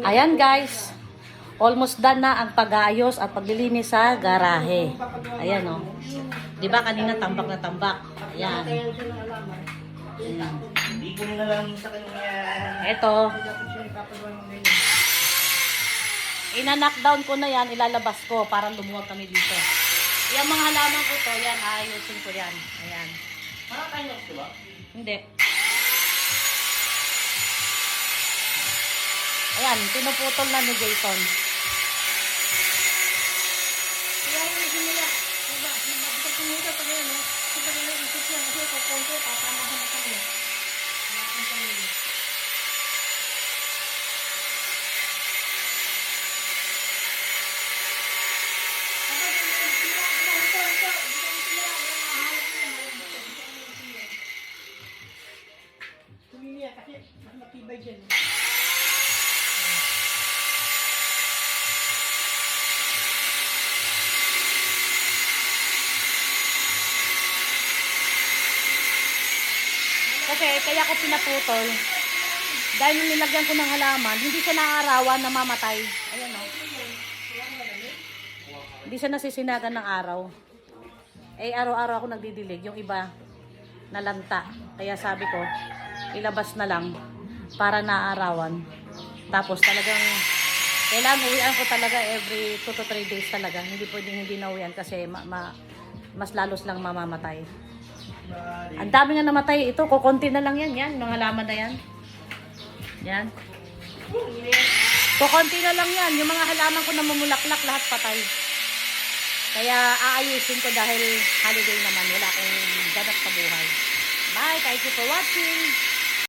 Ayan guys, almost done na ang pag-aayos at paglilinis sa garahe. Ayan o. Di ba kanina tambak na tambak? Ayan. Hindi ko na lang sa kanya. Ito. Ina-knockdown ko na yan, ilalabas ko para lumuwag kami dito. Yung mga halaman ko to, yan, ayusin ko yan. Ayan. Makakainak, di ba? Hindi. Ayan, pinuputol na ni Jason. Kaya yung simula, diba? Bisa simula pa rin, no? Diba nila isip yan, kasi kukonto, tatamahan na kami. Malaking pamilya. Pumili kasi mas matibay dyan. Kasi kaya ko pinaputol. Dahil nung nilagyan ko ng halaman, hindi siya naarawan na mamatay. Ayan o. Hindi siya nasisinagan ng araw. Eh araw-araw ako nagdidilig. Yung iba nalanta. Kaya sabi ko, ilabas na lang para naarawan. Tapos talagang kailangan uwian ko talaga every 2 to 3 days talaga. Hindi pwedeng hindi na uwian kasi mas lalos lang mamamatay. Ang dami nga namatay. Ito, kukunti na lang yan. Yan, mga laman na yan. Yan. Kukunti na lang yan. Yung mga halaman ko na mamulaklak, lahat patay. Kaya aayusin ko dahil holiday naman. Wala akong ganap sa buhay. Bye! Thank you for watching!